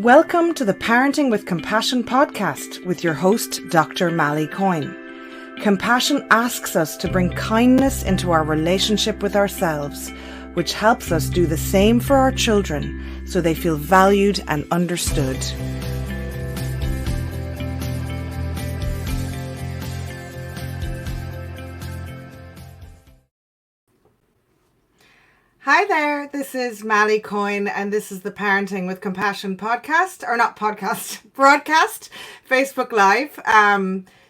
Welcome to the Parenting with Compassion podcast with your host, Dr. Mally Coyne. Compassion asks us to bring kindness into our relationship with ourselves, which helps us do the same for our children so they feel valued and understood. Hi there, this is Mally Coyne and this is the Parenting with Compassion podcast, or not podcast, broadcast, Facebook Live.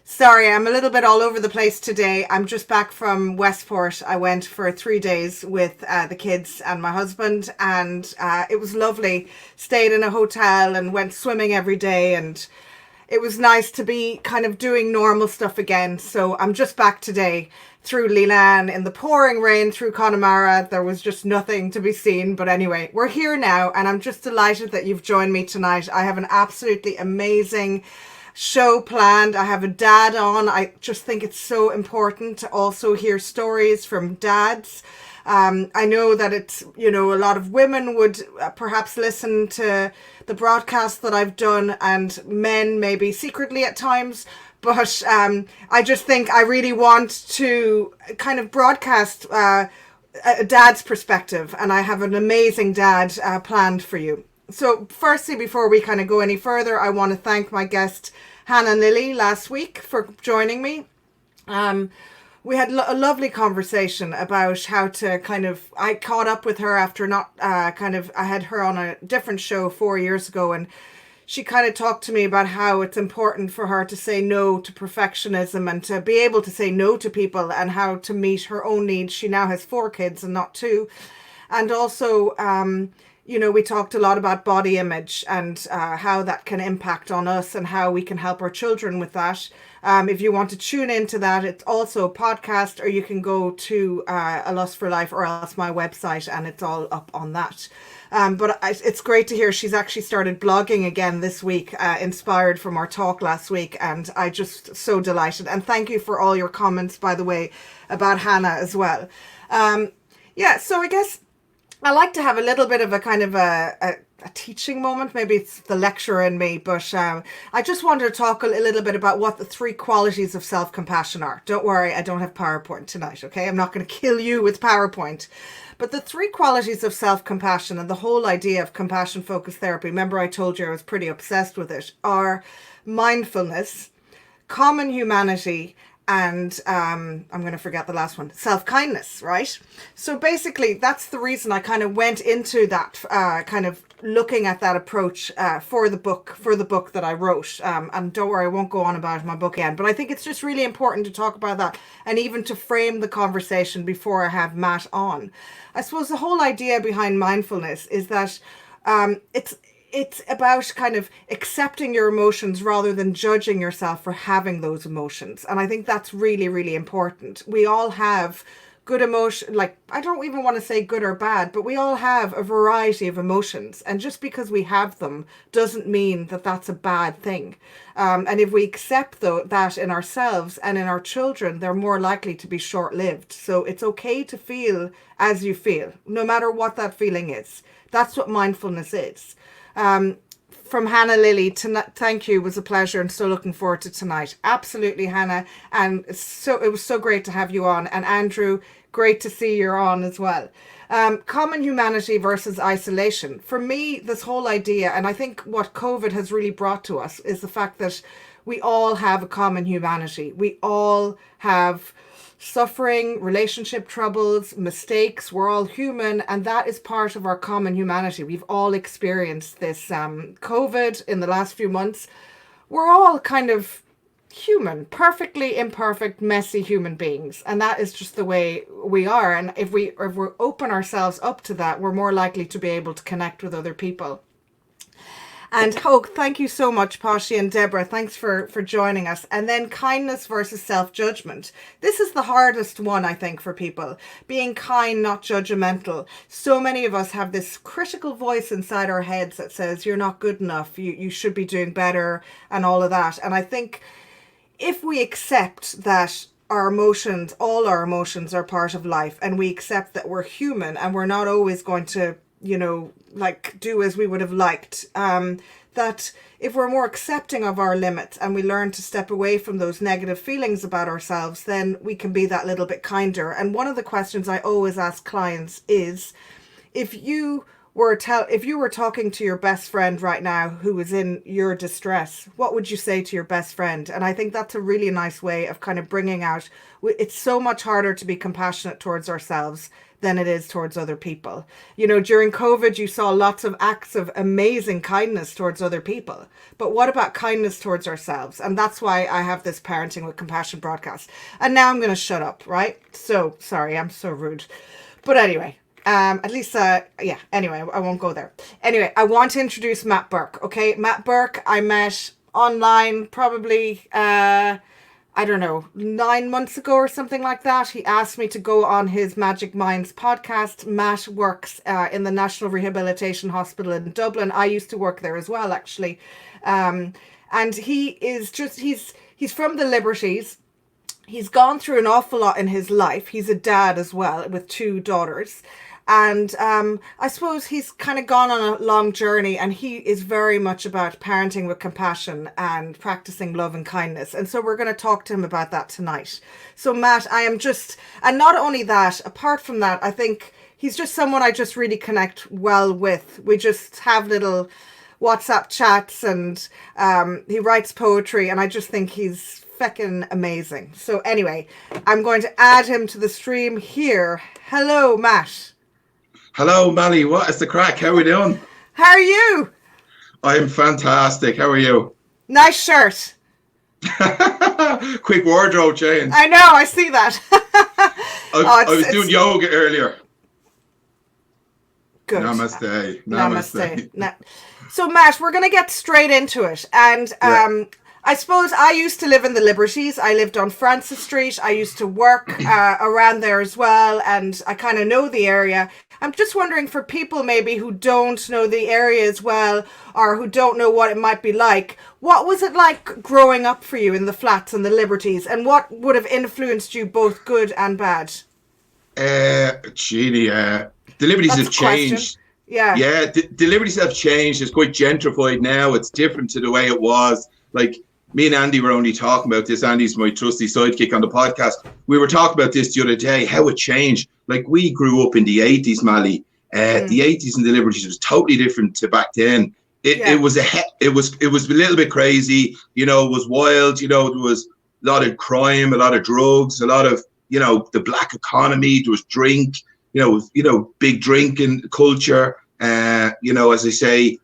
Sorry, I'm a little bit all over the place today. I'm just back from Westport. I went for 3 days with the kids and my husband, and it was lovely. Stayed in a hotel and went swimming every day, and it was nice to be kind of doing normal stuff again. So I'm just back today through Leelan in the pouring rain through Connemara. There was just nothing to be seen. But anyway, we're here now, and I'm just delighted that you've joined me tonight. I have an absolutely amazing show planned. I have a dad on. I just think it's so important to also hear stories from dads. I know that it's, a lot of women would perhaps listen to the broadcast that I've done, and men maybe secretly at times. But I just think I really want to kind of broadcast a dad's perspective, and I have an amazing dad planned for you. So firstly, before we kind of go any further, I want to thank my guest, Hannah Lilly, last week for joining me. We had a lovely conversation about how to I caught up with her after I had her on a different show 4 years ago, and she kind of talked to me about how it's important for her to say no to perfectionism and to be able to say no to people, and how to meet her own needs. She now has 4 kids and not 2. And also, we talked a lot about body image and how that can impact on us and how we can help our children with that. If you want to tune into that, it's also a podcast, or you can go to A Lust for Life or else my website, and it's all up on that. But it's great to hear she's actually started blogging again this week, inspired from our talk last week, and I just so delighted. And thank you for all your comments, by the way, about Hannah as well. So I guess I like to have a little bit of a kind of a teaching moment. Maybe it's the lecturer in me, but I just wanted to talk a little bit about what the 3 qualities of self-compassion are. Don't worry, I don't have PowerPoint tonight, okay? I'm not going to kill you with PowerPoint. But the 3 qualities of self-compassion and the whole idea of compassion-focused therapy, remember I told you I was pretty obsessed with it, are mindfulness, common humanity, and I'm going to forget the last one, self-kindness, right? So basically, that's the reason I kind of went into that, kind of looking at that approach for the book that I wrote. And don't worry, I won't go on about my book again, but I think it's just really important to talk about that, and even to frame the conversation before I have Matt on. I suppose the whole idea behind mindfulness is that it's about kind of accepting your emotions rather than judging yourself for having those emotions. And I think that's really, really important. We all have good emotion, like, I don't even want to say good or bad, but we all have a variety of emotions. And just because we have them doesn't mean that that's a bad thing. And if we accept that in ourselves and in our children, they're more likely to be short-lived. So it's okay to feel as you feel, no matter what that feeling is. That's what mindfulness is. From Hannah Lilly, thank you. It was a pleasure, and so looking forward to tonight. Absolutely, Hannah. And it was so great to have you on. And Andrew, great to see you're on as well. Common humanity versus isolation. For me, this whole idea, and I think what COVID has really brought to us, is the fact that we all have a common humanity. We all have suffering, relationship troubles, mistakes. We're all human, and that is part of our common humanity. We've all experienced this COVID in the last few months. We're all kind of human, perfectly imperfect, messy human beings, and that is just the way we are. And if we open ourselves up to that, we're more likely to be able to connect with other people. And thank you so much, Pashi and Deborah. Thanks for joining us. And then kindness versus self-judgment. This is the hardest one, I think, for people. Being kind, not judgmental. So many of us have this critical voice inside our heads that says, you're not good enough, you should be doing better, and all of that. And I think if we accept that our emotions, all our emotions are part of life, and we accept that we're human and we're not always going to like do as we would have liked. That if we're more accepting of our limits and we learn to step away from those negative feelings about ourselves, then we can be that little bit kinder. And one of the questions I always ask clients is, if you were talking to your best friend right now who was in your distress, what would you say to your best friend? And I think that's a really nice way of kind of bringing out, it's so much harder to be compassionate towards ourselves than it is towards other people. During COVID, you saw lots of acts of amazing kindness towards other people. But what about kindness towards ourselves? And that's why I have this Parenting with Compassion broadcast. And now I'm going to shut up, right? So sorry, I'm so rude. But anyway, anyway, I won't go there. Anyway, I want to introduce Matt Burke. Okay, Matt Burke, I met online probably, 9 months ago or something like that. He asked me to go on his Magic Minds podcast. Matt works in the National Rehabilitation Hospital in Dublin. I used to work there as well, actually. And he is he's from the Liberties. He's gone through an awful lot in his life. He's a dad as well with 2 daughters. And I suppose he's kind of gone on a long journey, and he is very much about parenting with compassion and practicing love and kindness. And so we're going to talk to him about that tonight. So Matt, and not only that, apart from that, I think he's just someone I just really connect well with. We just have little WhatsApp chats, and he writes poetry, and I just think he's feckin' amazing. So anyway, I'm going to add him to the stream here. Hello, Matt. Hello, Mally. What is the crack? How are we doing? How are you? I am fantastic. How are you? Nice shirt. Quick wardrobe change. I know, I see that. I was doing yoga earlier. Good. Namaste. So, Matt, we're going to get straight into it. And I suppose I used to live in the Liberties. I lived on Francis Street. I used to work around there as well. And I kind of know the area. I'm just wondering, for people maybe who don't know the area as well, or who don't know what it might be like, what was it like growing up for you in the flats and the Liberties? And what would have influenced you, both good and bad? The Liberties have changed. Yeah. Yeah, the Liberties have changed. It's quite gentrified now. It's different to the way it was. Like, me and Andy were only talking about this. Andy's my trusty sidekick on the podcast. We were talking about this the other day, how it changed. Like, we grew up in the 80s, Mally. The 80s and the Liberties was totally different to back then. It was a little bit crazy. It was wild. There was a lot of crime, a lot of drugs, a lot of, the black economy. There was drink, big drinking culture. As I say,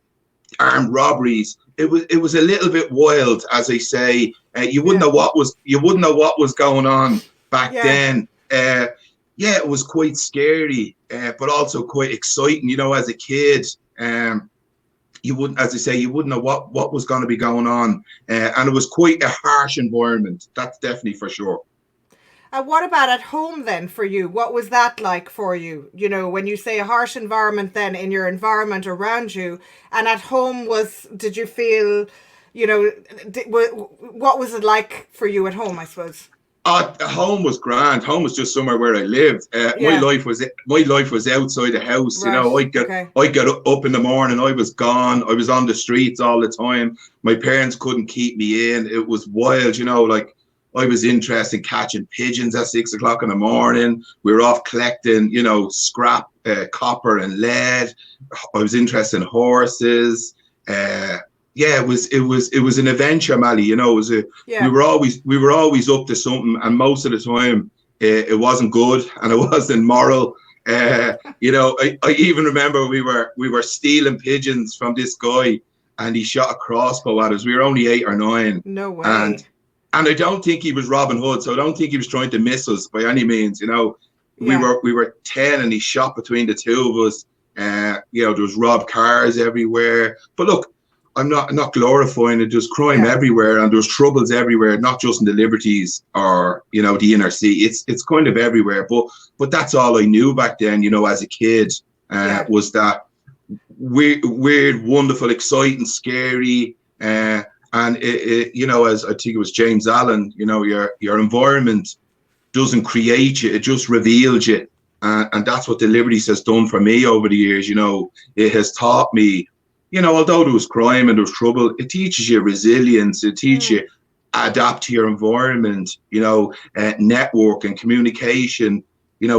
armed robberies. It was a little bit wild, as I say. You wouldn't know what was going on back then. It was quite scary, but also quite exciting. As a kid, you wouldn't know what was going to be going on, and it was quite a harsh environment. That's definitely for sure. What about at home then for you? What was that like for you? When you say a harsh environment, then in your environment around you, and at home did you feel, what was it like for you at home, I suppose? Home was grand. Home was just somewhere where I lived. My life was outside the house. Right. I got up in the morning. I was gone. I was on the streets all the time. My parents couldn't keep me in. It was wild. I was interested in catching pigeons at 6 o'clock in the morning. We were off collecting, scrap, copper and lead. I was interested in horses. It was an adventure, Mally. We were always up to something, and most of the time it wasn't good and it wasn't moral. I even remember we were stealing pigeons from this guy, and he shot a crossbow at us. We were only 8 or 9. No way. And I don't think he was Robin Hood, so I don't think he was trying to miss us by any means. We were 10, and he shot between the two of us. There was robbed cars everywhere. But look, I'm not glorifying it. There's crime everywhere, and there's troubles everywhere, not just in the Liberties or the inner city. It's kind of everywhere. But that's all I knew back then. As a kid, was that weird, wonderful, exciting, scary. And as I think it was James Allen, your environment doesn't create you; it just reveals you. And that's what the Liberties has done for me over the years. It has taught me, although there was crime and there was trouble, it teaches you resilience. It teaches you adapt to your environment, network and communication,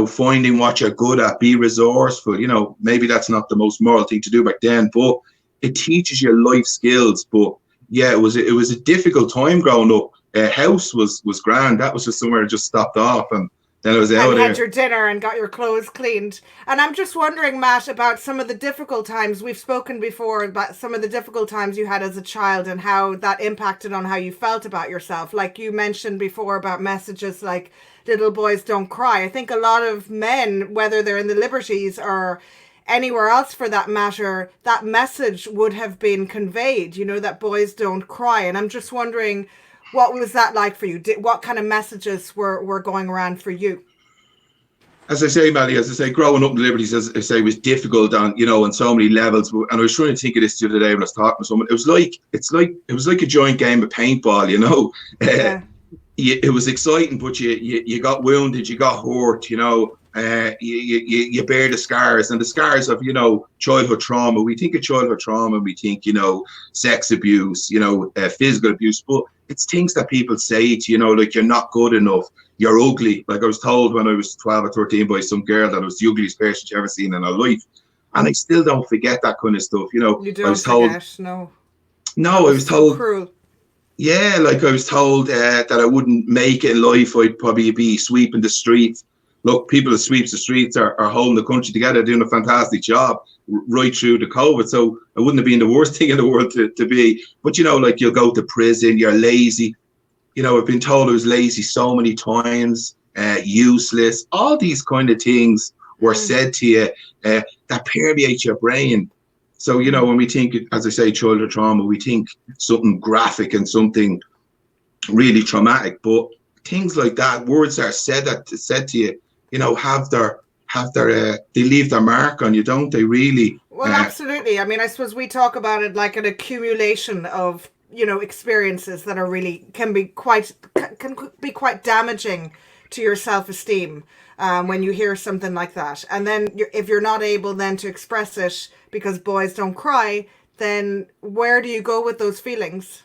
finding what you're good at, be resourceful. Maybe that's not the most moral thing to do back then, but it teaches you life skills. But yeah, it was a difficult time growing up. House was grand. That was just somewhere I just stopped off, and then I was out and there. had your dinner and got your clothes cleaned. And I'm just wondering, Matt, about some of the difficult times. We've spoken before about some of the difficult times you had as a child and how that impacted on how you felt about yourself. Like you mentioned before about messages like little boys don't cry. I think a lot of men, whether they're in the Liberties or anywhere else for that matter, that message would have been conveyed, that boys don't cry. And I'm just wondering, what was that like for you? What kind of messages were going around for you? As I say, Maddie, growing up in the Liberties, as I say, was difficult on, on so many levels. And I was trying to think of this the other day when I was talking to someone. It was like a joint game of paintball, Yeah. It was exciting, but you got wounded, you got hurt, you bear the scars, and the scars of childhood trauma. We think of childhood trauma, we think sex abuse, physical abuse, but it's things that people say to like you're not good enough, you're ugly. Like I was told when I was 12 or 13 by some girl that I was the ugliest person she'd ever seen in her life, and I still don't forget that kind of stuff. You don't I was told, forget, no. No, I was told. So cruel. Yeah, like I was told that I wouldn't make it in life. I'd probably be sweeping the streets. Look, people that sweeps the streets are holding the country together, doing a fantastic job right through the COVID. So it wouldn't have been the worst thing in the world to be. But, like you'll go to prison, you're lazy. I've been told I was lazy so many times, useless. All these kind of things were said to you that permeate your brain. So, when we think, as I say, childhood trauma, we think something graphic and something really traumatic. But things like that, words that are said to you, they leave their mark on you, don't they, really? Well, absolutely. I mean, I suppose we talk about it like an accumulation of, experiences that are really can be quite damaging to your self-esteem when you hear something like that. And then if you're not able then to express it because boys don't cry, then where do you go with those feelings?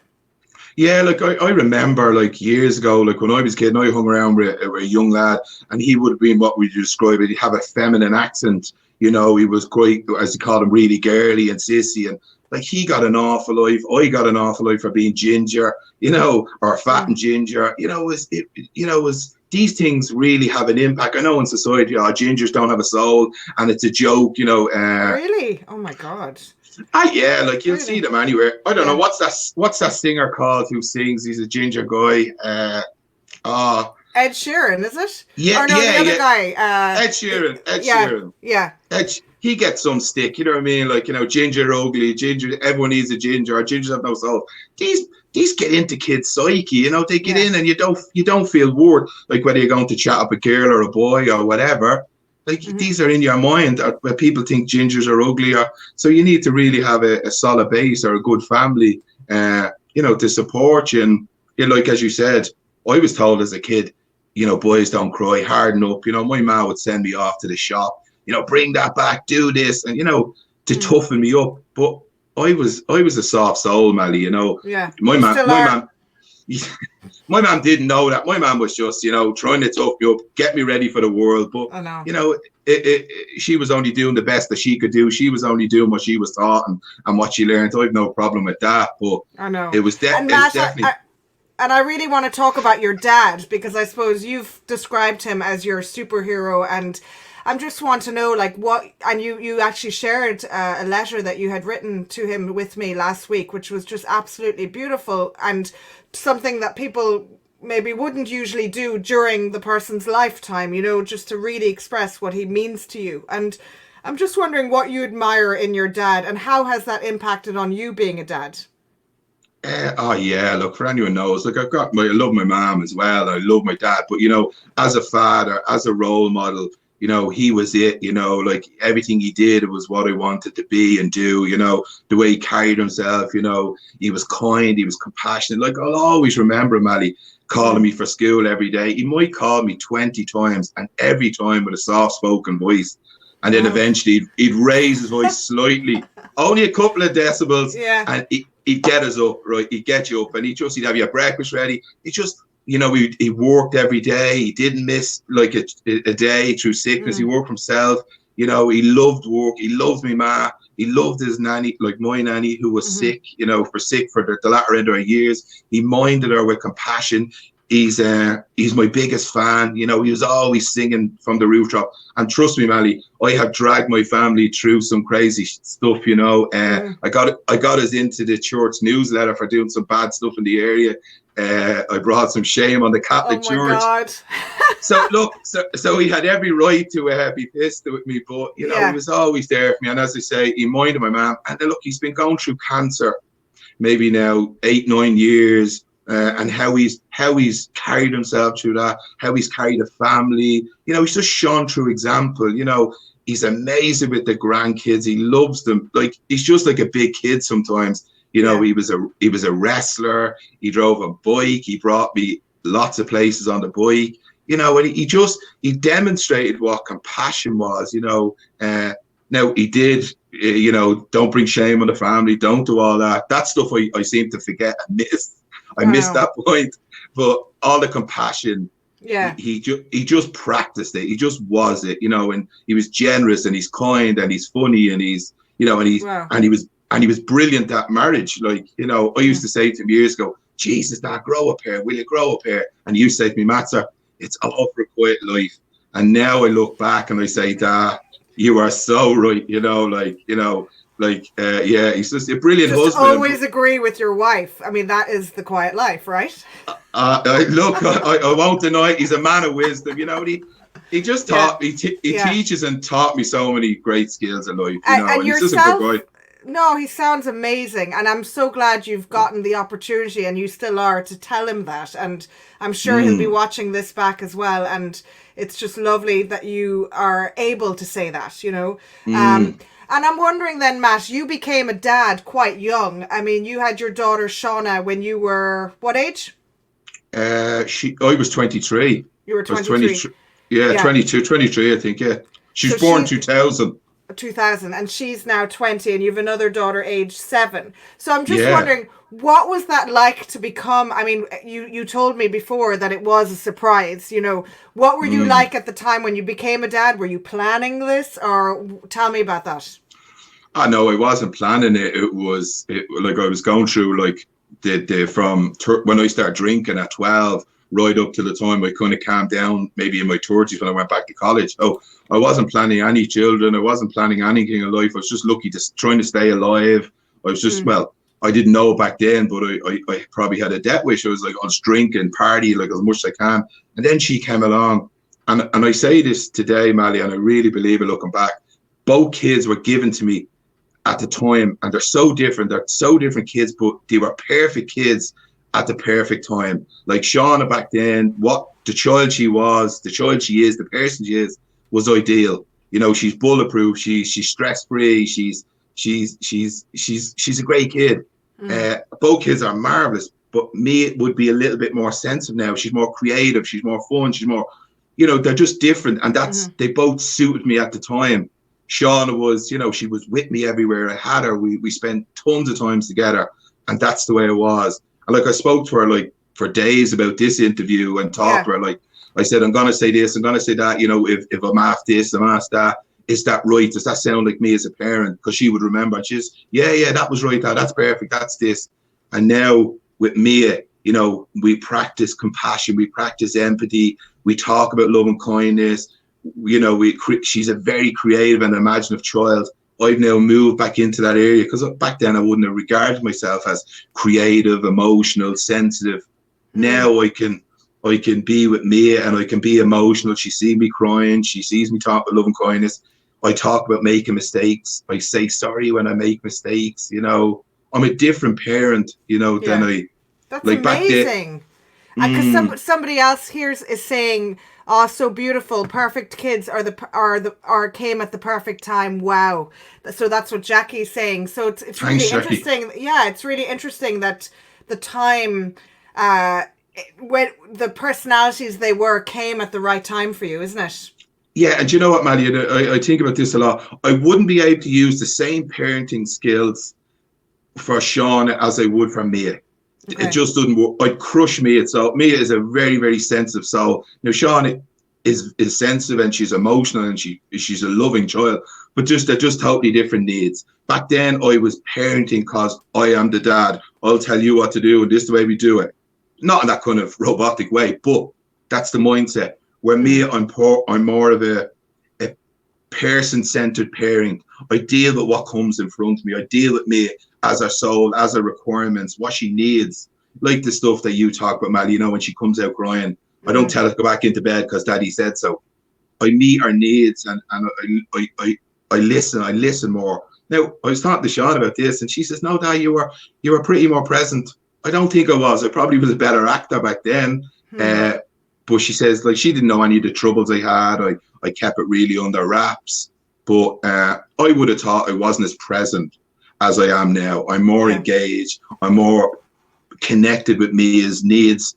Yeah, like I remember like years ago, like when I was a kid and I hung around with a young lad, and he would have been what we describe it. He'd have a feminine accent, he was quite, as you call him, really girly and sissy, and like he got an awful life. I got an awful life for being ginger, or fat and ginger. These things really have an impact. I know in society, gingers don't have a soul, and it's a joke, Really? Oh my God. Yeah, like you'll see them anywhere. I don't know what's that singer called who sings? He's a ginger guy. Ed Sheeran, is it? Yeah, or no, the other guy. Ed Sheeran. Sheeran. Yeah. He gets some stick. You know what I mean? Like ginger ugly, ginger. Everyone needs a ginger. Or gingers have no soul. These get into kids' psyche. They get in, and you don't feel worth like whether you're going to chat up a girl or a boy or whatever. Like these are in your mind where people think gingers are ugly, so you need to really have a solid base or a good family, to support you. And like as you said, I was told as a kid, boys don't cry, harden up. My mom would send me off to the shop, bring that back, do this, and to toughen me up. But I was a soft soul, Mally. Yeah. My mom didn't know that. My mom was just, trying to tough me up, get me ready for the world. But, she was only doing the best that she could do. She was only doing what she was taught and what she learned. I have no problem with that. But I know. It was definitely... And I really want to talk about your dad, because I suppose you've described him as your superhero, and I just want to know, like, what, and you actually shared a letter that you had written to him with me last week, which was just absolutely beautiful and something that people maybe wouldn't usually do during the person's lifetime, just to really express what he means to you. And I'm just wondering what you admire in your dad, and how has that impacted on you being a dad? Look, for anyone knows, like I love my mom as well. I love my dad, but as a father, as a role model, he was it, like everything he did was what I wanted to be and do, the way he carried himself, he was kind, he was compassionate. Like I'll always remember him, Ali. calling me for school every day. He might call me 20 times, and every time with a soft-spoken voice. And then eventually he'd raise his voice slightly, only a couple of decibels, and he'd get us up, right? He'd get you up, and he'd have your breakfast ready. He just, he worked every day. He didn't miss like a day through sickness. He worked himself. He loved work. He loved me ma. He loved his nanny, like my nanny, who was sick, for the latter end of her years. He minded her with compassion. He's my biggest fan. He was always singing from the rooftop. And trust me, Mally, I have dragged my family through some crazy stuff. I got us into the church newsletter for doing some bad stuff in the area. I brought some shame on the Catholic Church. God. So look, so he had every right to be pissed with me, but he was always there for me. And as I say, he minded my mum. And look, he's been going through cancer, maybe now 8-9 years. And how he's carried himself through that, how he's carried a family. He's just shown through example. He's amazing with the grandkids. He loves them. Like, he's just like a big kid sometimes. He was a wrestler. He drove a bike. He brought me lots of places on the bike. And he demonstrated what compassion was. Now he did. Don't bring shame on the family. Don't do all that. That stuff I seem to forget and miss. I missed that point, but all the compassion, he just practiced it. He just was it, and he was generous and he's kind and he's funny and he's, and he was brilliant at marriage. Like, I used to say to him years ago, Jesus, Dad, grow up here. Will you grow up here? And you say to me, Matzer, it's all for a quiet life. And now I look back and I say, Dad, you are so right. He's just a brilliant husband. Always agree with your wife. I mean, that is the quiet life, right? I won't deny it. He's a man of wisdom. He just taught me. He teaches and taught me so many great skills in life. And he's just a good guy. No, he sounds amazing, and I'm so glad you've gotten the opportunity, and you still are, to tell him that. And I'm sure he'll be watching this back as well. And it's just lovely that you are able to say that. And I'm wondering then, Matt, you became a dad quite young. I mean, you had your daughter Shauna when you were what age? I was 23. You were 23. 22, 23, I think, yeah. She's born 2000. 2000, and she's now 20, and you have another daughter aged 7. So I'm just wondering, what was that like to become? I mean, you told me before that it was a surprise. What were you like at the time when you became a dad? Were you planning this, or tell me about that? No, I wasn't planning it. It was like I was going through like from when I started drinking at 12 right up to the time I kind of calmed down, maybe in my 30s when I went back to college. So I wasn't planning any children. I wasn't planning anything in life. I was just lucky to trying to stay alive. I was just, I didn't know back then, but I probably had a death wish. I was like, I'll just drink and party like as much as I can. And then she came along. And I say this today, Mally, and I really believe it looking back. Both kids were given to me at the time, and they're so different. They're so different kids, but they were perfect kids at the perfect time. Like Shauna back then, what the child she was, the child she is, the person she is, was ideal. She's bulletproof. She's stress-free. She's a great kid. Both kids are marvelous, but me would be a little bit more sensitive now. She's more creative. She's more fun. She's more, they're just different, and they both suited me at the time. Shauna was, she was with me everywhere. I had her. We spent tons of times together, and that's the way it was. And like I spoke to her like for days about this interview and talked to her. Like I said, I'm gonna say this, I'm gonna say that. If I'm asked this, I'm asked that. Is that right? Does that sound like me as a parent? Because she would remember. And she's that was right. That's perfect. That's this. And now with Mia, we practice compassion. We practice empathy. We talk about love and kindness. She's a very creative and imaginative child. I've now moved back into that area because back then I wouldn't have regarded myself as creative, emotional, sensitive. Now I can be with Mia and I can be emotional. She sees me crying. She sees me talk about love and kindness. I talk about making mistakes. I say sorry when I make mistakes. I'm a different parent, than I. That's like amazing. Because somebody else here is saying, "Oh, so beautiful! Perfect kids are came at the perfect time." Wow! So that's what Jackie's saying. So it's really interesting. Yeah, it's really interesting that the time when the personalities they were came at the right time for you, isn't it? Yeah, and you know what, Mally? I think about this a lot. I wouldn't be able to use the same parenting skills for Sean as I would for Mia. It Okay. just doesn't work. I'd crush Mia. So Mia is a very, very sensitive soul. Now Sean is sensitive and she's emotional and she's a loving child, but they're just totally different needs. Back then, I was parenting because I am the dad. I'll tell you what to do, and this is the way we do it. Not in that kind of robotic way, but that's the mindset. Where me, I'm more of a person-centered parent. I deal with what comes in front of me. I deal with me as her soul, as her requirements, what she needs. Like the stuff that you talk about, Mal, when she comes out crying, I don't tell her to go back into bed because daddy said so. I meet her needs and I listen more. Now, I was talking to Sean about this and she says, no, Dad, you were pretty more present. I don't think I was. I probably was a better actor back then. But she says, like, she didn't know any of the troubles I had. I kept it really under wraps. But I would have thought I wasn't as present as I am now. I'm more engaged. I'm more connected with Mia's needs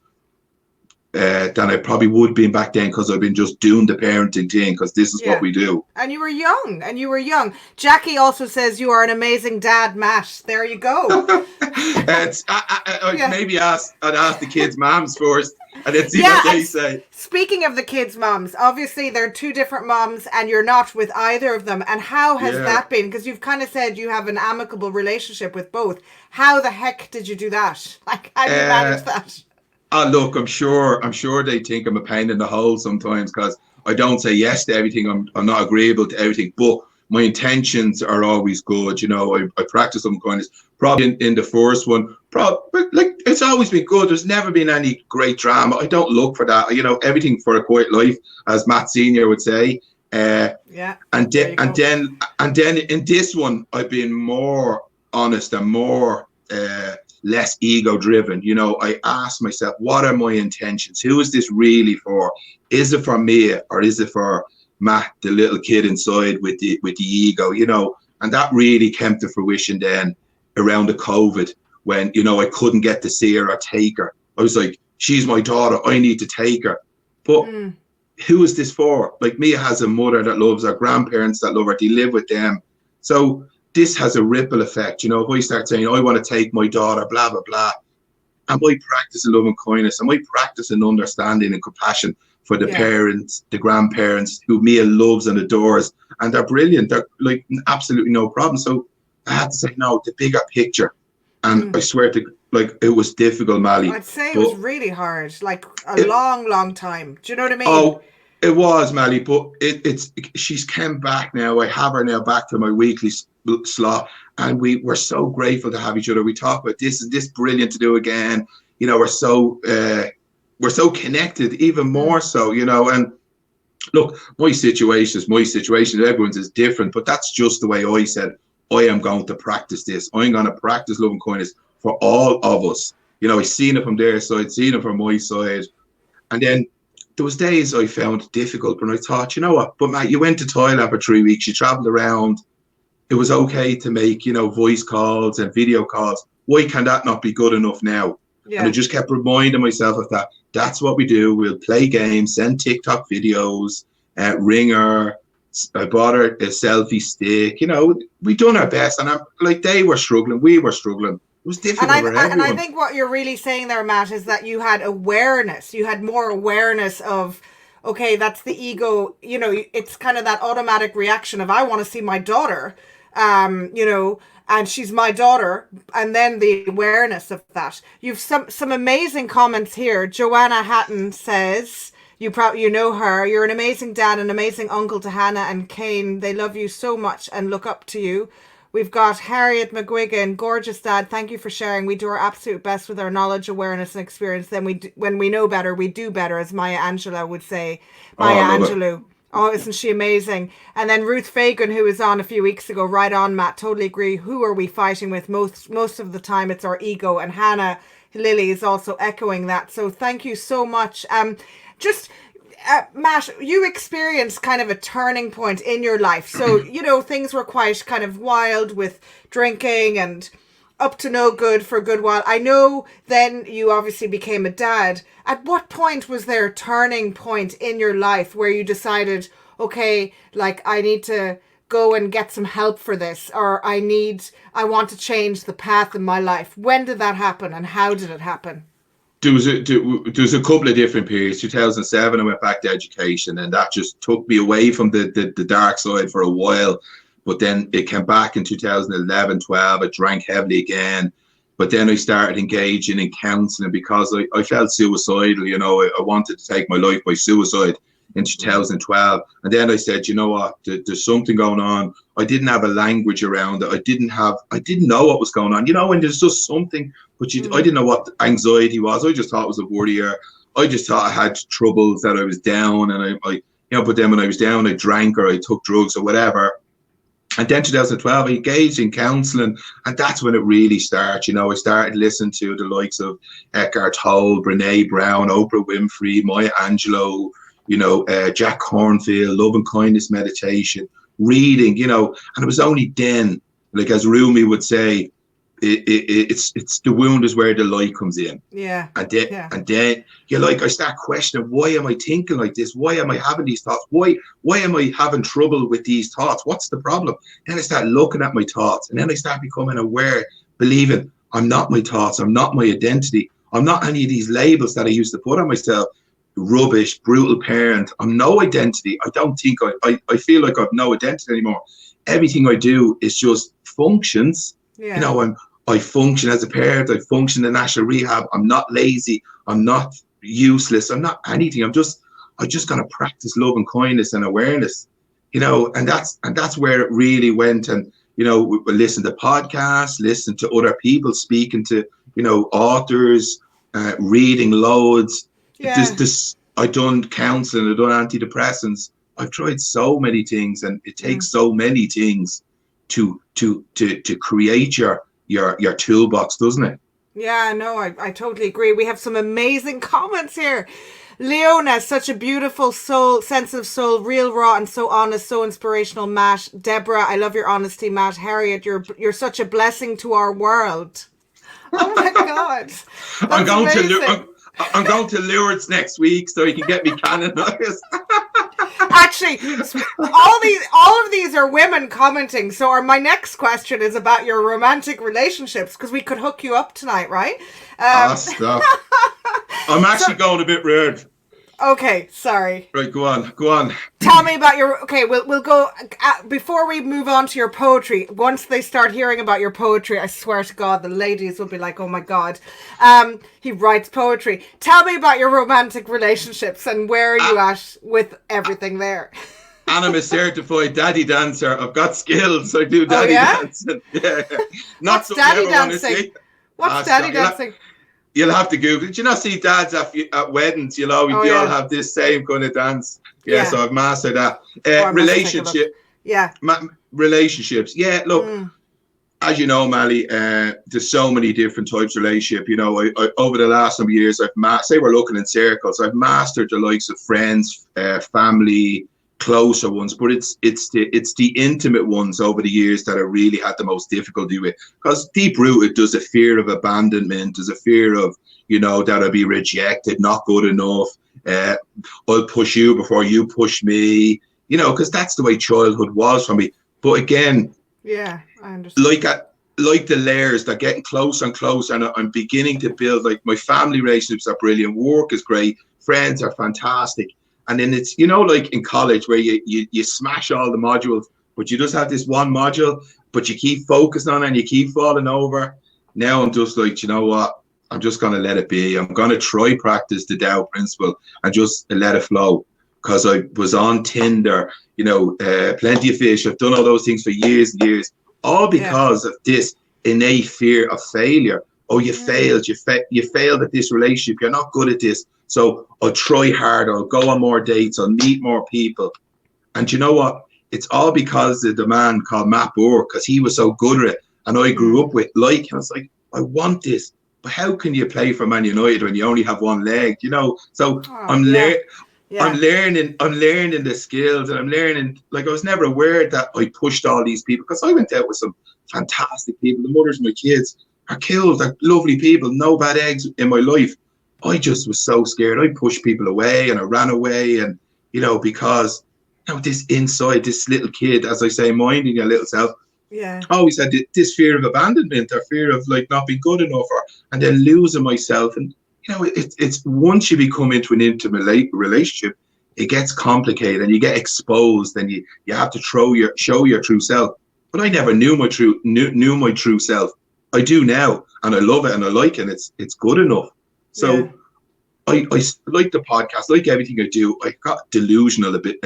than I probably would be back then because I've been just doing the parenting thing because this is what we do. And you were young. Jackie also says you are an amazing dad, Matt. There you go. Maybe I'd ask the kids' moms first and then see what they say. Speaking of the kids' moms, obviously they're two different moms and you're not with either of them. And how has that been? Because you've kind of said you have an amicable relationship with both. How the heck did you do that? Like, how do you manage that? Oh, look, I'm sure they think I'm a pain in the hole sometimes because I don't say yes to everything. I'm not agreeable to everything, but my intentions are always good. I practice some kindness. Probably in the first one, but like it's always been good. There's never been any great drama. I don't look for that. Everything for a quiet life, as Matt Senior would say. And then in this one, I've been more honest and more less ego driven. I ask myself, what are my intentions? Who is this really for? Is it for me or is it for Matt, the little kid inside with the ego? And that really came to fruition then around the COVID when I couldn't get to see her or take her. I was like, she's my daughter, I need to take her. But who is this for? Like, Mia has a mother that loves her, grandparents that love her, they live with them. So this has a ripple effect. If I start saying, I want to take my daughter, blah, blah, blah, I might practice love and kindness. I might practice an understanding and compassion for the parents, the grandparents who Mia loves and adores. And they're brilliant. They're like absolutely no problem. So I had to say, no, the bigger picture. And I swear to, like, it was difficult, Mally. I'd say it was really hard, like a long time. Do you know what I mean? Oh, it was, Mally, but she's come back now. I have her now back to my weekly slot, and we're so grateful to have each other. We talk about this and this brilliant to do again. We're so connected, even more so. And look, my situation. Everyone's is different, but that's just the way I said I am going to practice this. I'm going to practice love and kindness for all of us. I've seen it from their side, seen it from my side, and then there was days I found it difficult, but I thought, you know what? But Matt, you went to Thailand for 3 weeks. You traveled around. It was okay to make, voice calls and video calls. Why can that not be good enough now? Yeah. And I just kept reminding myself of that. That's what we do. We'll play games, send TikTok videos, ring her. I bought her a selfie stick. We done our best. And I'm like, they were struggling. We were struggling. It was difficult for everyone. And I think what you're really saying there, Matt, is that you had awareness. You had more awareness of, okay, that's the ego. It's kind of that automatic reaction of, I want to see my daughter, and she's my daughter. And then the awareness of that. You've some amazing comments here. Joanna Hatton says, you know her. You're an amazing dad, an amazing uncle to Hannah and Kane. They love you so much and look up to you. We've got Harriet McGuigan, gorgeous dad. Thank you for sharing. We do our absolute best with our knowledge, awareness, and experience. Then when we know better, we do better, as Maya Angelou would say. Maya Angelou. Oh, isn't she amazing? And then Ruth Fagan, who was on a few weeks ago, right on, Matt. Totally agree. Who are we fighting with? Most of the time, it's our ego. And Hannah Lily is also echoing that. So thank you so much. Matt, you experienced kind of a turning point in your life. So, things were quite kind of wild with drinking and up to no good for a good while. I know then you obviously became a dad. At what point was there a turning point in your life where you decided, okay, like I need to go and get some help for this, or I want to change the path in my life? When did that happen and how did it happen? There was a couple of different periods. 2007, I went back to education, and that just took me away from the dark side for a while. But then it came back in 2011, 12. I drank heavily again. But then I started engaging in counselling because I felt suicidal. You know, I wanted to take my life by suicide in 2012. And then I said, you know what, there's something going on. I didn't have a language around it. I didn't know what was going on. You know, when there's just something, but I didn't know what anxiety was. I just thought it was a worrier. I just thought I had troubles, that I was down, and I you know, but then when I was down, I drank or I took drugs or whatever. And then 2012, I engaged in counselling, and that's when it really started. You know, I started listening to the likes of Eckhart Tolle, Brene Brown, Oprah Winfrey, Maya Angelou, you know, Jack Cornfield, Love and Kindness meditation, reading, you know. And it was only then, like as Rumi would say, it's the wound is where the light comes in. Yeah. And then you're like, I start questioning, why am I thinking like this? Why am I having these thoughts? Why am I having trouble with these thoughts? What's the problem? Then I start looking at my thoughts, and then I start becoming aware, believing I'm not my thoughts, I'm not my identity, I'm not any of these labels that I used to put on myself. Rubbish, brutal parent. I'm no identity. I don't think I feel like I've no identity anymore. Everything I do is just functions. Yeah. You know, I function as a parent. I function in national rehab. I'm not lazy. I'm not useless. I'm not anything. I just gotta practice love and kindness and awareness. You know, and that's where it really went. And you know, we listen to podcasts, listen to other people speaking to, you know, authors, reading loads. Yeah. I done counseling, I done antidepressants. I've tried so many things, and it takes so many things to create your toolbox, doesn't it? Yeah, no, I totally agree. We have some amazing comments here. Leona, such a beautiful soul, sensitive soul, real, raw, and so honest, so inspirational. Matt, Deborah, I love your honesty. Matt, Harriet, you're such a blessing to our world. Oh my God, I'm going to Lourdes next week, so you can get me canonized. Actually, all of these are women commenting. So my next question is about your romantic relationships, because we could hook you up tonight, right? Stop. I'm actually going a bit rude. Okay, sorry. Right, go on. Tell me about your. Okay, we'll go before we move on to your poetry. Once they start hearing about your poetry, I swear to God, the ladies will be like, "Oh my God, he writes poetry." Tell me about your romantic relationships and where are you at with everything there. And I'm a certified daddy dancer. I've got skills. I do daddy dancing. Yeah. What's daddy dancing? What's daddy dancing? You'll have to Google. Did you not see dads at weddings? You know, we all have this same kind of dance. Yeah, so I've mastered that. Relationships. Yeah, look, as you know, Mally, there's so many different types of relationship. You know, I over the last number of years, say we're looking in circles. I've mastered the likes of friends, family, closer ones, but it's the intimate ones over the years that I really had the most difficulty with, because deep rooted there's a fear of abandonment, there's a fear of, you know, that I'll be rejected, not good enough, I'll push you before you push me, you know, because that's the way childhood was for me. But again, I understand, like the layers, they're getting closer and closer, and I'm beginning to build, like, my family relationships are brilliant, work is great, friends are fantastic. And then it's, you know, like in college where you smash all the modules, but you just have this one module, but you keep focusing on it and you keep falling over. Now I'm just like, you know what? I'm just going to let it be. I'm going to try practice the Tao principle and just let it flow. Because I was on Tinder, you know, plenty of fish. I've done all those things for years and years, all because of this innate fear of failure. Oh, you failed. You failed at this relationship. You're not good at this. So I'll try harder, I'll go on more dates, I'll meet more people. And you know what? It's all because of the man called Matt Burke, because he was so good at it. And I grew up with, like, and I was like, I want this. But how can you play for Man United when you only have one leg? You know? So I'm learning the skills, and I'm learning, like, I was never aware that I pushed all these people, because I went out with some fantastic people, the mothers of my kids. are killed. They're lovely people, no bad eggs in my life. I just was so scared. I pushed people away and I ran away. And, because, this inside, this little kid, as I say, minding your little self, Yeah. always had this fear of abandonment or fear of like not being good enough and then losing myself. And, it's once you become into an intimate relationship, it gets complicated and you get exposed and you have to show your true self. But I never knew my true self. I do now, and I love it, and I like it. And it's good enough. So I like the podcast, like everything I do. I got delusional a bit,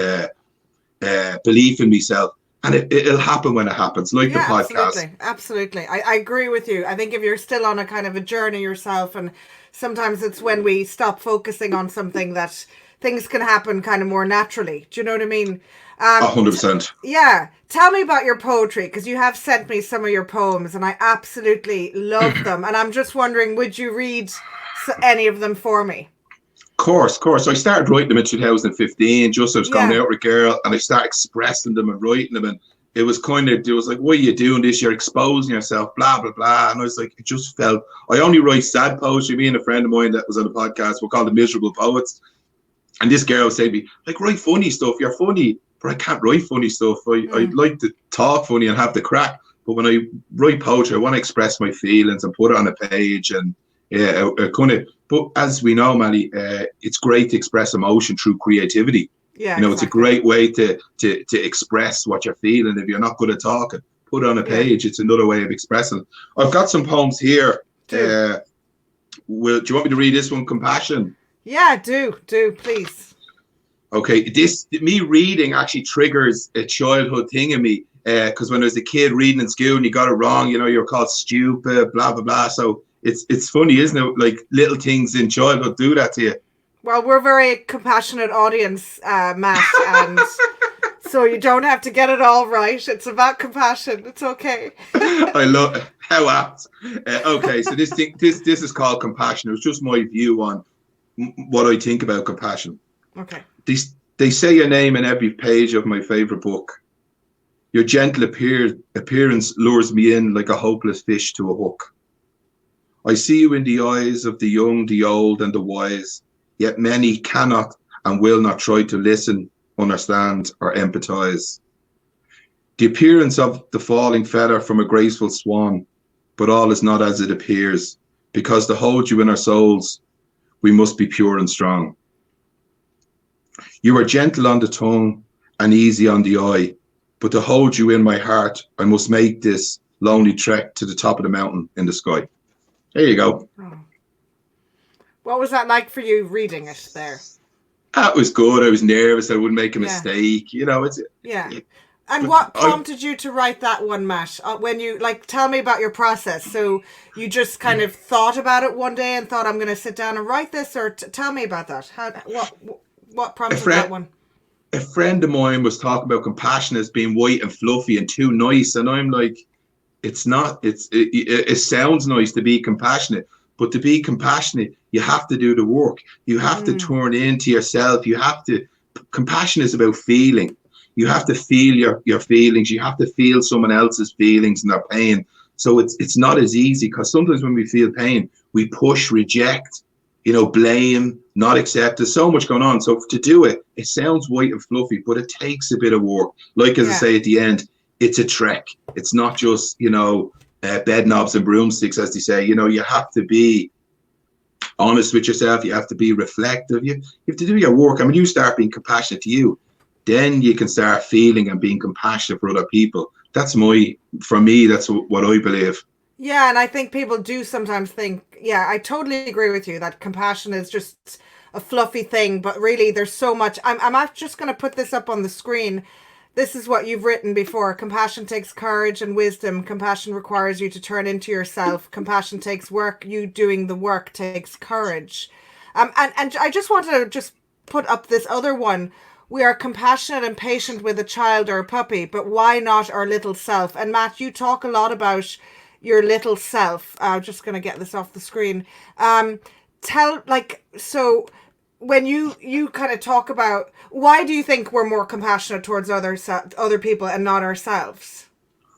belief in myself, and it'll happen when it happens. Like the podcast. Absolutely. I agree with you. I think if you're still on a kind of a journey yourself, and sometimes it's when we stop focusing on something that things can happen kind of more naturally. Do you know what I mean? 100%. Yeah. Tell me about your poetry, because you have sent me some of your poems and I absolutely love them. And I'm just wondering, would you read any of them for me? Course. I started writing them in 2015, just I was going out with a girl and I started expressing them and writing them. And it was like, what are you doing this? You're exposing yourself, blah, blah, blah. And I was like, it just felt, I only write sad poetry. Me and a friend of mine that was on the podcast, we're called the Miserable Poets. And this girl said to me, like, write funny stuff. You're funny, but I can't write funny stuff. I like to talk funny and have the crack. But when I write poetry, I want to express my feelings and put it on a page. And but as we know, Manny, it's great to express emotion through creativity. Yeah, It's a great way to express what you're feeling. If you're not good at talking, put it on a page. It's another way of expressing. I've got some poems here. Do you want me to read this one, Compassion? Yeah, do please. Okay, me reading actually triggers a childhood thing in me. Because when I was a kid reading in school and you got it wrong, you're called stupid, blah blah blah. So it's funny, isn't it? Like little things in childhood do that to you. Well, we're a very compassionate audience, Matt, and so you don't have to get it all right. It's about compassion. It's okay. I love how apt. Okay, so this is called Compassion. It was just my view on what I think about compassion. Okay. They say your name in every page of my favorite book. Your gentle appearance lures me in like a hopeless fish to a hook. I see you in the eyes of the young, the old, and the wise, yet many cannot and will not try to listen, understand, or empathize. The appearance of the falling feather from a graceful swan, but all is not as it appears, because to hold you in our souls, we must be pure and strong. You are gentle on the tongue and easy on the eye, but to hold you in my heart, I must make this lonely trek to the top of the mountain in the sky. There you go. Oh. What was that like for you reading it there? That was good. I was nervous I wouldn't make a mistake. And what prompted you to write that one, Matt? When you, tell me about your process. So you just kind of thought about it one day and thought, I'm going to sit down and write this, or tell me about that. What prompted that one? A friend of mine was talking about compassion as being white and fluffy and too nice. And I'm like, it's not. It sounds nice to be compassionate. But to be compassionate, you have to do the work. You have to turn into yourself. Compassion is about feeling. You have to feel your feelings. You have to feel someone else's feelings and their pain. So it's not as easy, because sometimes when we feel pain, we push, reject, blame, not accept. There's so much going on. So to do it, it sounds white and fluffy, but it takes a bit of work. Like as I say at the end, it's a trek. It's not just, bed knobs and broomsticks, as they say. You have to be honest with yourself. You have to be reflective. You have to do your work. And when you start being compassionate to you, then you can start feeling and being compassionate for other people. That's for me, that's what I believe. Yeah, and I think people do sometimes think, I totally agree with you that compassion is just a fluffy thing, but really there's so much. I'm just going to put this up on the screen. This is what you've written before. Compassion takes courage and wisdom. Compassion requires you to turn into yourself. Compassion takes work. You doing the work takes courage. And I just want to just put up this other one. We are compassionate and patient with a child or a puppy, but why not our little self? And Matt, you talk a lot about your little self. I'm just going to get this off the screen. So when you kind of talk about, why do you think we're more compassionate towards other people and not ourselves?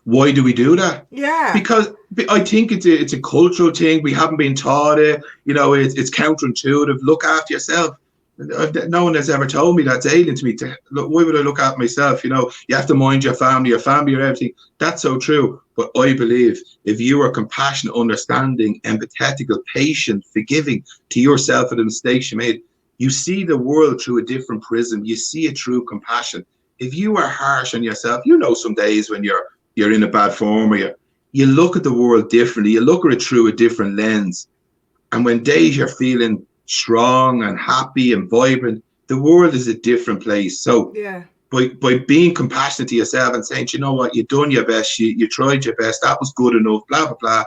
Why do we do that? Yeah. Because I think it's a cultural thing. We haven't been taught it. You know, it's counterintuitive. Look after yourself. No one has ever told me that's alien to me. Look, why would I look after myself? You know, you have to mind your family or everything. That's so true. But I believe if you are compassionate, understanding, empathetical, patient, forgiving to yourself for the mistakes you made, you see the world through a different prism. You see it through compassion. If you are harsh on yourself, you know, some days when you're in a bad form or you look at the world differently. You look at it through a different lens. And when days you're feeling strong and happy and vibrant, the world is a different place. So Yeah. by being compassionate to yourself and saying, you know what, you've done your best, you tried your best, that was good enough, blah, blah, blah.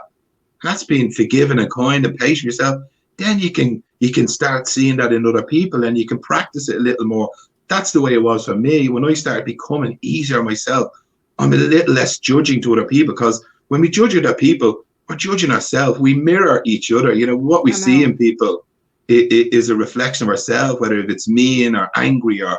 That's being forgiving and kind and patient with yourself. Then you can start seeing that in other people and you can practice it a little more. That's the way it was for me. When I started becoming easier myself, I'm a little less judging to other people, because when we judge other people, we're judging ourselves. We mirror each other. You know, what we see in people is a reflection of ourselves, whether it's mean or angry or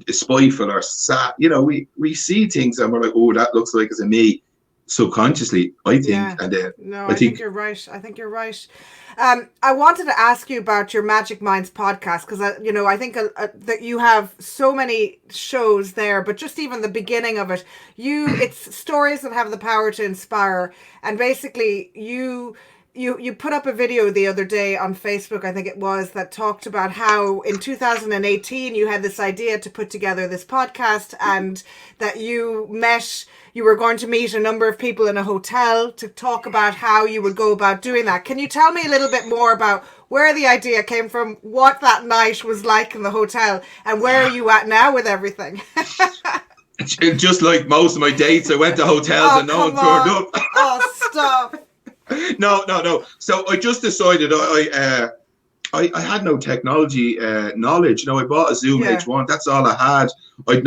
spiteful or sad. You know, we see things and we're like, oh, that looks like it's a me, subconsciously, I think. Yeah. And then No, I I think you're right. I think you're right. I wanted to ask you about your Magic Minds podcast, because I think that you have so many shows there, but just even the beginning of it, it's stories that have the power to inspire, and basically you put up a video the other day on Facebook, I think it was, that talked about how in 2018 you had this idea to put together this podcast, and that you were going to meet a number of people in a hotel to talk about how you would go about doing that. Can you tell me a little bit more about where the idea came from, what that night was like in the hotel, and where are you at now with everything? just like most of my dates, I went to hotels and no one turned up. Oh, stop. No. So I just decided I had no technology knowledge. You know, I bought a Zoom H1. That's all I had. I'd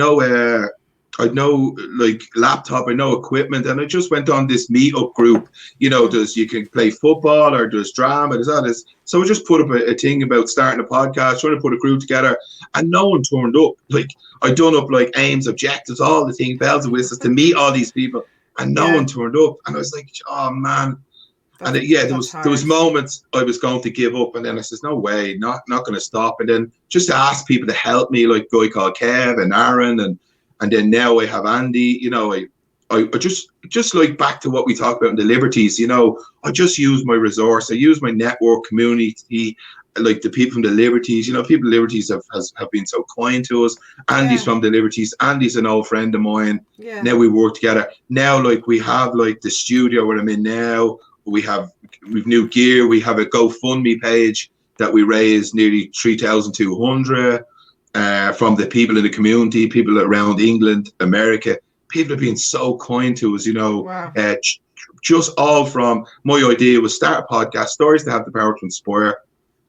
no like laptop, I know equipment, and I just went on this meetup group. You know, you can play football or there's drama, there's all this. So I just put up a thing about starting a podcast, trying to put a group together, and no one turned up. Like, I done up like aims, objectives, all the things, bells and whistles to meet all these people, and no one turned up. And I was like, oh man. There was moments I was going to give up, and then I says, no way, not going to stop. And then just to ask people to help me, like a guy called Kev and Aaron, and then now I have Andy. You know, I just like back to what we talked about in the Liberties. You know, I just use my resource. I use my network, community, like the people from the Liberties. You know, people from the Liberties have been so kind to us. Andy's from the Liberties. Andy's an old friend of mine. Yeah. Now we work together. Now, like, we have like the studio where I'm in now. We've new gear. We have a GoFundMe page that we raised nearly 3,200 from the people in the community, people around England, America. People have been so kind to us, you know. Wow. Just all from my idea was start a podcast, stories that have the power to inspire.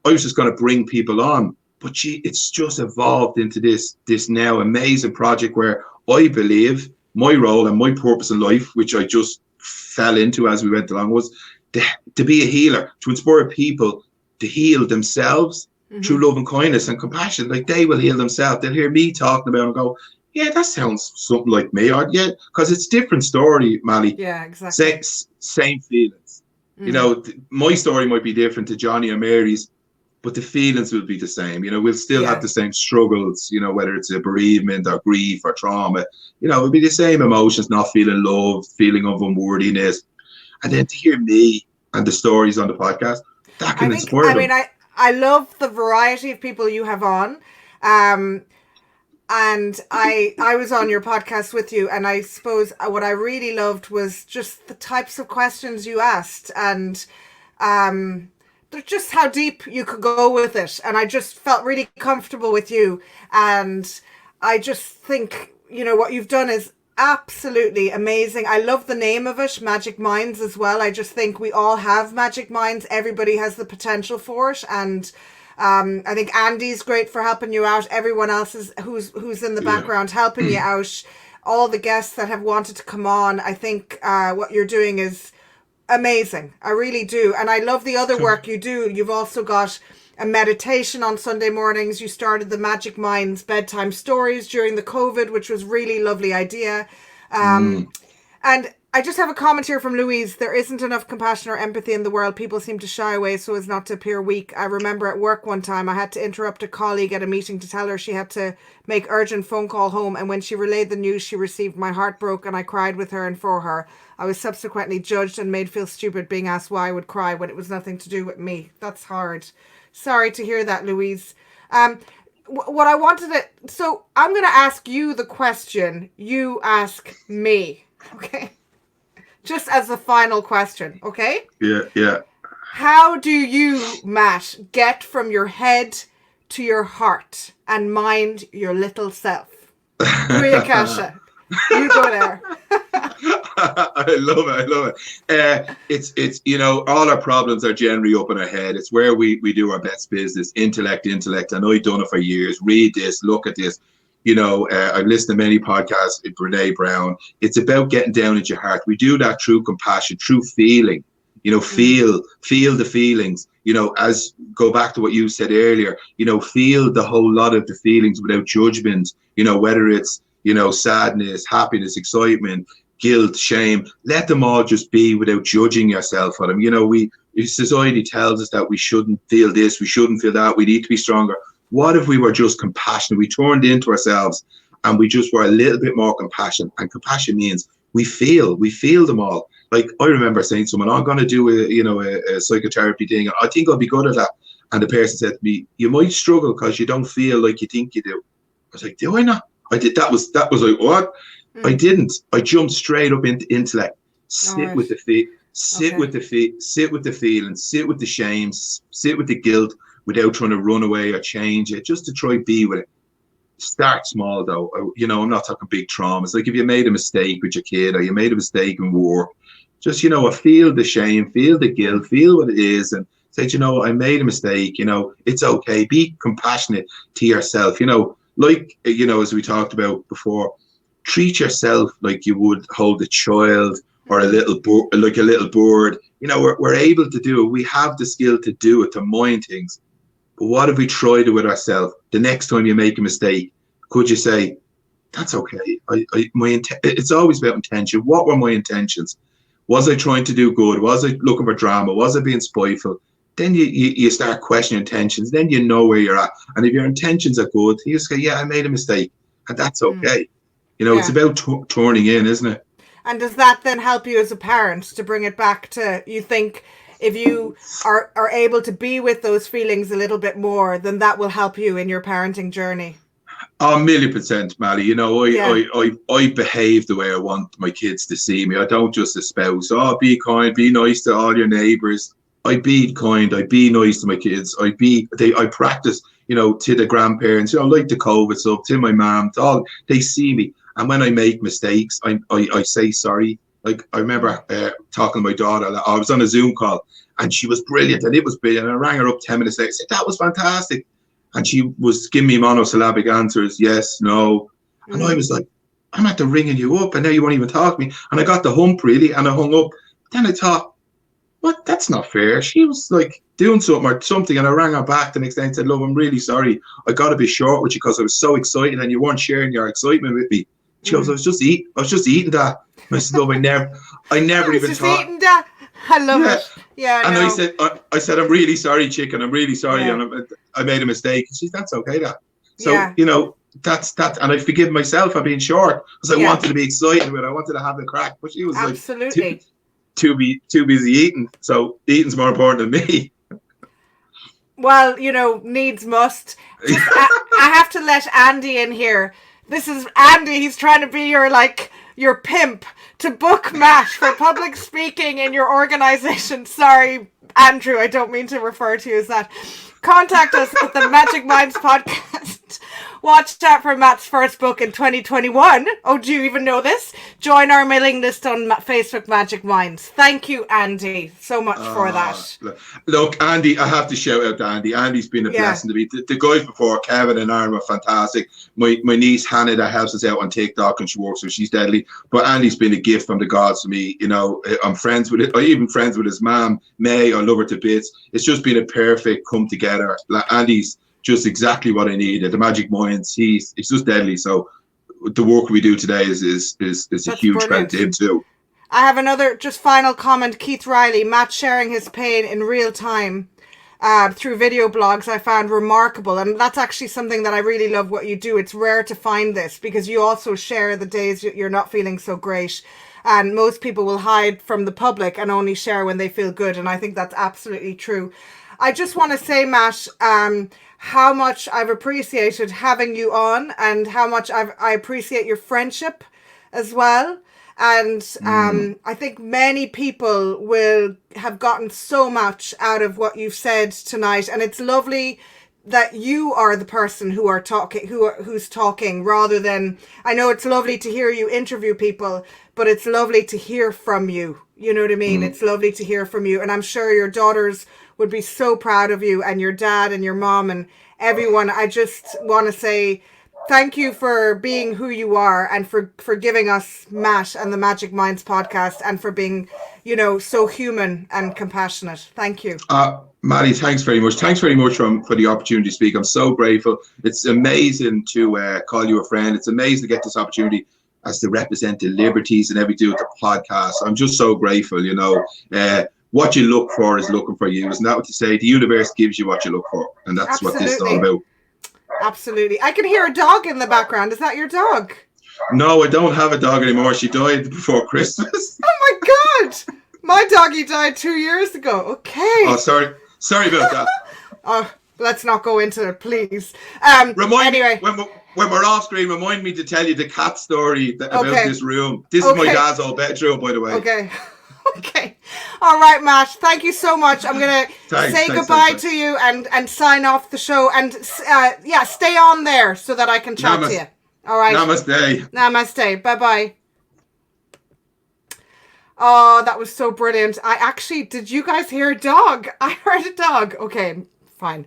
I was just going to bring people on, but it's just evolved into this now amazing project where I believe my role and my purpose in life, which I just fell into as we went along, was to be a healer, to inspire people to heal themselves through love and kindness and compassion. Like, they will heal themselves. They'll hear me talking about it and go, yeah, that sounds something like me. Or yeah, because it's different story, Mally. Yeah, exactly. Same feelings. You know, my story might be different to Johnny or Mary's, but the feelings will be the same. You know, we'll still have the same struggles, you know, whether it's a bereavement or grief or trauma. You know, it'll be the same emotions, not feeling love, feeling of unworthiness. And then to hear me and the stories on the podcast, that can inspire them. I mean, I love the variety of people you have on. And I was on your podcast with you, and I suppose what I really loved was just the types of questions you asked, and just how deep you could go with it. And I just felt really comfortable with you. And I just think, you know, what you've done is absolutely amazing. I love the name of it, Magic Minds, as well. I just think we all have magic minds. Everybody has the potential for it. And I think Andy's great for helping you out. Everyone else who's in the background helping you out. All the guests that have wanted to come on. I think what you're doing is amazing. I really do. And I love the other work you do. You've also got a meditation on Sunday mornings. You started the Magic Minds bedtime stories during the COVID, which was really lovely idea. And I just have a comment here from Louise. There isn't enough compassion or empathy in the world. People seem to shy away so as not to appear weak. I remember at work one time I had to interrupt a colleague at a meeting to tell her she had to make urgent phone call home, and when she relayed the news she received, my heart broke and I cried with her and for her. I was subsequently judged and made feel stupid being asked why I would cry when it was nothing to do with me. That's hard. Sorry to hear that, Louise. What I wanted to... So I'm going to ask you the question. You ask me. Okay? Just as the final question, okay? Yeah. How do you, Matt, get from your head to your heart and mind your little self? Bria Kasha, you go there. I love it. It's all our problems are generally up in our head. It's where we do our best business. Intellect. I know I've done it for years. Read this, look at this. I've listened to many podcasts with Brene Brown. It's about getting down into your heart. We do that through compassion, through feeling. Feel the feelings. As go back to what you said earlier. Feel the whole lot of the feelings without judgment. Whether it's sadness, happiness, excitement, guilt, shame. Let them all just be without judging yourself for them. Society tells us that we shouldn't feel this, we shouldn't feel that. We need to be stronger. What if we were just compassionate? We turned into ourselves and we just were a little bit more compassionate. And compassion means we feel them all. Like I remember saying to someone, I'm going to do a psychotherapy thing. I think I'll be good at that. And the person said to me, you might struggle because you don't feel like you think you do. I was like, do I not? I did. That was like, what? I didn't. I jumped straight up into intellect. Sit with the feet. Sit with the feet. Sit with the feeling. Sit with the shame. Sit with the guilt without trying to run away or change it. Just to try be with it. Start small though. I'm not talking big traumas. Like if you made a mistake with your kid or you made a mistake in war, just feel the shame, feel the guilt, feel what it is, and say, I made a mistake. It's okay. Be compassionate to yourself. As we talked about before, treat yourself like you would hold a child or a little bird. We're able to do it. We have the skill to do it, to mind things. But what if we tried it with ourselves? The next time you make a mistake, could you say, that's okay. It's always about intention. What were my intentions? Was I trying to do good? Was I looking for drama? Was I being spiteful? Then you start questioning intentions. Then you know where you're at. And if your intentions are good, you just go, yeah, I made a mistake. And that's okay. It's about turning in, isn't it? And does that then help you as a parent to bring it back to, you think, if you are able to be with those feelings a little bit more, then that will help you in your parenting journey? 1,000,000%, Mally. I behave the way I want my kids to see me. I don't just espouse, be kind, be nice to all your neighbours. I be kind, I be nice to my kids. I practice, to the grandparents, like the COVID stuff, to my mom, to all, they see me. And when I make mistakes, I say sorry. Like I remember talking to my daughter, I was on a Zoom call and she was brilliant and it was brilliant. And I rang her up 10 minutes later, said, that was fantastic. And she was giving me monosyllabic answers, yes, no. And I was like, I'm after ringing you up and now you won't even talk to me. And I got the hump really and I hung up. Then I thought, what? That's not fair. She was like doing something and I rang her back the next day and said, love, I'm really sorry. I got to be short with you because I was so excited and you weren't sharing your excitement with me. She goes, I was just eating that. And I said, love, I never even thought. Eating that. I love it. Yeah. And I said, I'm really sorry, chicken. I'm really sorry. Yeah. And I made a mistake. And she said, that's okay, that. So, that's that. And I forgive myself for being short because I wanted to be excited with it. I wanted to have the crack. But she was absolutely like, too busy eating. So eating's more important than me. Well, needs must. I have to let Andy in here. This is Andy. He's trying to be your pimp to book Matt for public speaking in your organization. Sorry, Andrew, I don't mean to refer to you as that. Contact us at the Magic Minds podcast. Watch out for Matt's first book in 2021. Oh, do you even know this? Join our mailing list on Facebook Magic Minds. Thank you, Andy, so much for that. Look, Andy, I have to shout out to Andy. Andy's been a blessing to me. The guys before, Kevin and Aaron, were fantastic. My niece, Hannah, that helps us out on TikTok and she works, so she's deadly. But Andy's been a gift from the gods to me. I'm friends with it. I'm even friends with his mom, May. I love her to bits. It's just been a perfect come together. Andy's just exactly what I needed. The Magic Minds, it's just deadly. So the work we do today is a huge credit to him too. I have another just final comment. Keith Riley, Matt sharing his pain in real time through video blogs, I found remarkable. And that's actually something that I really love what you do. It's rare to find this because you also share the days you're not feeling so great. And most people will hide from the public and only share when they feel good. And I think that's absolutely true. I just want to say, Matt, how much I've appreciated having you on and how much I appreciate your friendship as well. And I think many people will have gotten so much out of what you've said tonight. And it's lovely that you are the person who's talking rather than, I know it's lovely to hear you interview people, but it's lovely to hear from you. You know what I mean? It's lovely to hear from you. And I'm sure your daughters would be so proud of you, and your dad and your mom and everyone. I just want to say thank you for being who you are and for giving us Matt and the Magic Minds podcast and for being, so human and compassionate. Thank you. Maddie, thanks very much. Thanks very much for the opportunity to speak. I'm so grateful. It's amazing to call you a friend. It's amazing to get this opportunity as to represent the liberties and everything with the podcast. I'm just so grateful, what you look for is looking for you. Isn't that what you say? The universe gives you what you look for. And that's Absolutely. What this is all about. Absolutely. I can hear a dog in the background. Is that your dog? No, I don't have a dog anymore. She died before Christmas. Oh my God. My doggy died 2 years ago. Okay. Oh, sorry. Sorry about that. Oh, let's not go into it, please. Anyway. When we're off screen, remind me to tell you the cat story about this room. This is my dad's old bedroom, by the way. Okay. Okay. All right, Matt. Thank you so much. I'm going to say goodbye to you and sign off the show. And stay on there so that I can chat to you. All right. Namaste. Namaste. Bye-bye. Oh, that was so brilliant. Did you guys hear a dog? I heard a dog. Okay, fine.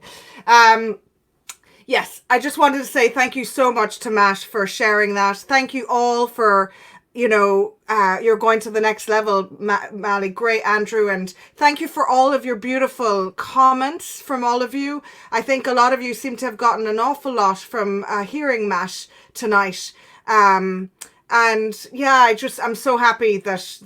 Yes, I just wanted to say thank you so much to Matt for sharing that. Thank you all for, you're going to the next level, Mally. Great, Andrew. And thank you for all of your beautiful comments from all of you. I think a lot of you seem to have gotten an awful lot from hearing Matt tonight. And yeah, I'm so happy that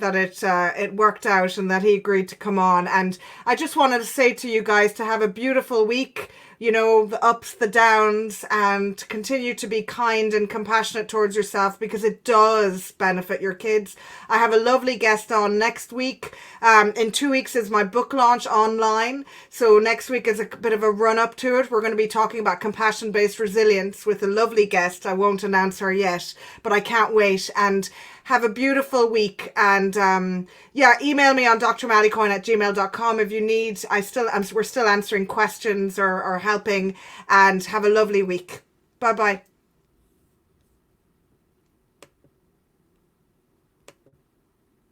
it worked out and that he agreed to come on. And I just wanted to say to you guys to have a beautiful week, the ups, the downs, and continue to be kind and compassionate towards yourself because it does benefit your kids. I have a lovely guest on next week. In 2 weeks is my book launch online. So next week is a bit of a run up to it. We're going to be talking about compassion-based resilience with a lovely guest. I won't announce her yet, but I can't wait. And have a beautiful week. And email me on drmallycoyne@gmail.com if you need. We're still answering questions or helping. And have a lovely week. Bye-bye.